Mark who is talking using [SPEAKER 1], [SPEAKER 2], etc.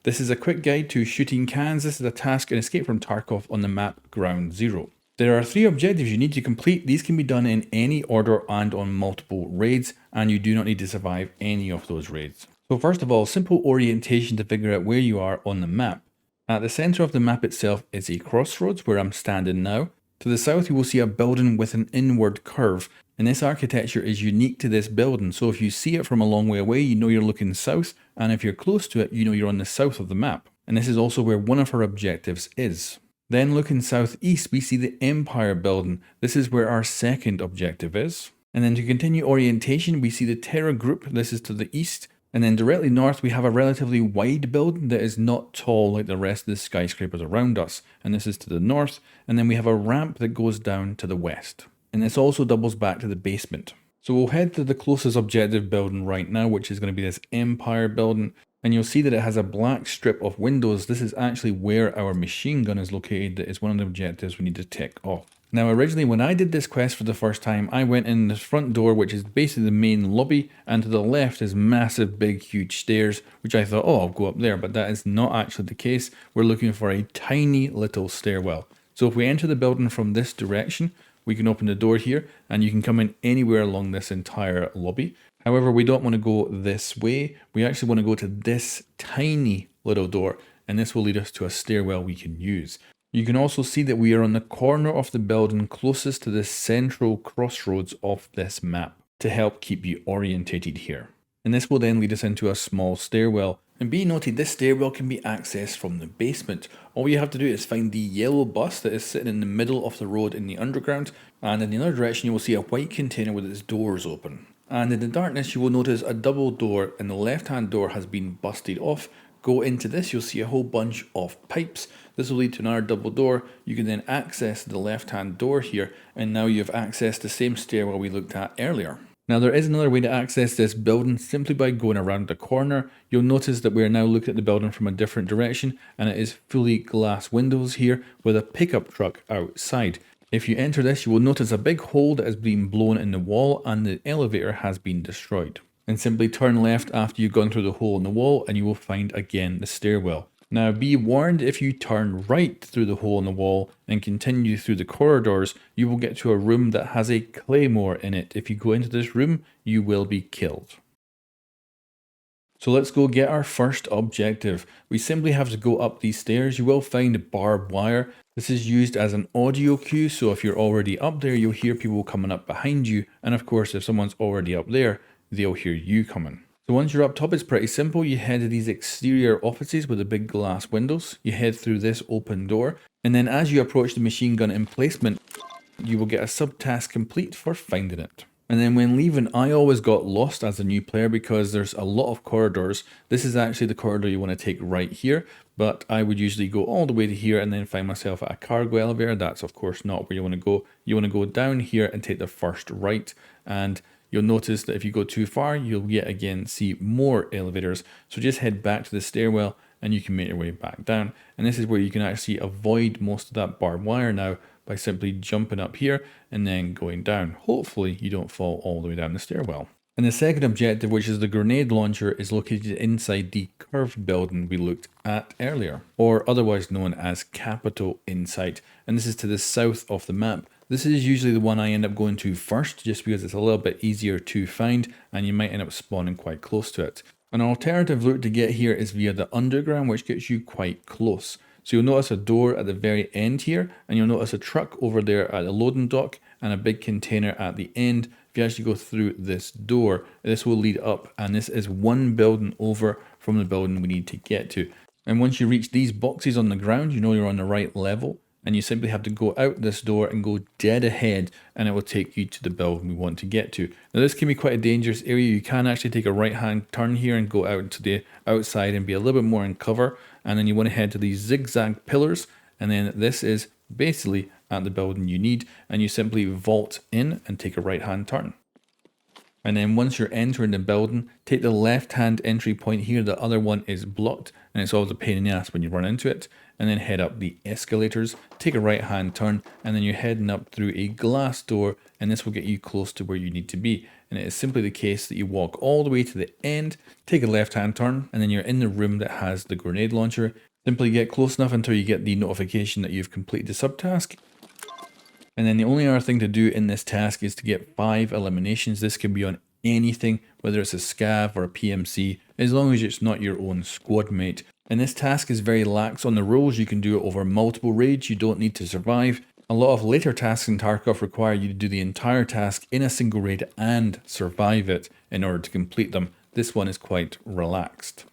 [SPEAKER 1] This is a quick guide to shooting cans. This is a task in Escape from Tarkov on the map Ground Zero. There are 3 objectives you need to complete. These can be done in any order and on multiple raids, and you do not need to survive any of those raids. So first of all, simple orientation to figure out where you are on the map. At the center of the map itself is a crossroads where I'm standing now. To the south you will see a building with an inward curve, and this architecture is unique to this building, so if you see it from a long way away you know you're looking south, and if you're close to it you know you're on the south of the map. And this is also where one of our objectives is. Then looking southeast we see the Empire building. This is where our second objective is. And then to continue orientation we see the Terra group. This is to the east. And then directly north we have a relatively wide building that is not tall like the rest of the skyscrapers around us. And this is to the north. And then we have a ramp that goes down to the west. And this also doubles back to the basement. So we'll head to the closest objective building right now, which is going to be this Empire building. And you'll see that it has a black strip of windows. This is actually where our machine gun is located. That is one of the objectives we need to tick off. Now originally when I did this quest for the first time, I went in this front door, which is basically the main lobby, and to the left is massive big huge stairs, which I thought, oh, I'll go up there, but that is not actually the case. We're looking for a tiny little stairwell. So if we enter the building from this direction, we can open the door here and you can come in anywhere along this entire lobby. However, we don't want to go this way. We actually want to go to this tiny little door, and this will lead us to a stairwell we can use. You can also see that we are on the corner of the building closest to the central crossroads of this map to help keep you orientated here. And this will then lead us into a small stairwell. And be noted, this stairwell can be accessed from the basement. All you have to do is find the yellow bus that is sitting in the middle of the road in the underground, and in the other direction you will see a white container with its doors open. And in the darkness you will notice a double door, and the left hand door has been busted off. Go into this, you'll see a whole bunch of pipes. This will lead to another double door. You can then access the left hand door here, and now you've accessed the same stairwell we looked at earlier. Now there is another way to access this building simply by going around the corner. You'll notice that we are now looking at the building from a different direction, and it is fully glass windows here with a pickup truck outside. If you enter this you will notice a big hole that has been blown in the wall and the elevator has been destroyed. And simply turn left after you've gone through the hole in the wall and you will find again the stairwell. Now be warned, if you turn right through the hole in the wall and continue through the corridors, you will get to a room that has a claymore in it. If you go into this room, you will be killed. So let's go get our first objective. We simply have to go up these stairs. You will find barbed wire. This is used as an audio cue, so if you're already up there, you'll hear people coming up behind you. And of course, if someone's already up there, they'll hear you coming. So once you're up top, it's pretty simple. You head to these exterior offices with the big glass windows. You head through this open door. And then as you approach the machine gun emplacement, you will get a subtask complete for finding it. And then when leaving, I always got lost as a new player because there's a lot of corridors. This is actually the corridor you want to take right here, but I would usually go all the way to here and then find myself at a cargo elevator. That's of course not where you want to go. You want to go down here and take the first right, and you'll notice that if you go too far, you'll yet again see more elevators. So just head back to the stairwell and you can make your way back down. And this is where you can actually avoid most of that barbed wire now by simply jumping up here and then going down. Hopefully you don't fall all the way down the stairwell. And the second objective, which is the grenade launcher, is located inside the curved building we looked at earlier, or otherwise known as Capital Insight. And this is to the south of the map. This is usually the one I end up going to first, just because it's a little bit easier to find and you might end up spawning quite close to it. An alternative route to get here is via the underground, which gets you quite close. So you'll notice a door at the very end here, and you'll notice a truck over there at the loading dock and a big container at the end. If you actually go through this door, this will lead up, and this is one building over from the building we need to get to. And once you reach these boxes on the ground, you know you're on the right level, and you simply have to go out this door and go dead ahead, and it will take you to the building we want to get to. Now this can be quite a dangerous area. You can actually take a right hand turn here and go out to the outside and be a little bit more in cover, and then you want to head to these zigzag pillars, and then this is basically at the building you need, and you simply vault in and take a right hand turn. And then once you're entering the building, take the left-hand entry point here. The other one is blocked, and it's always a pain in the ass when you run into it. And then head up the escalators, take a right-hand turn, and then you're heading up through a glass door, and this will get you close to where you need to be. And it is simply the case that you walk all the way to the end, take a left-hand turn, and then you're in the room that has the grenade launcher. Simply get close enough until you get the notification that you've completed the subtask. And then the only other thing to do in this task is to get 5 eliminations. This can be on anything, whether it's a scav or a PMC, as long as it's not your own squad mate. And this task is very lax on the rules. You can do it over multiple raids. You don't need to survive. A lot of later tasks in Tarkov require you to do the entire task in a single raid and survive it in order to complete them. This one is quite relaxed.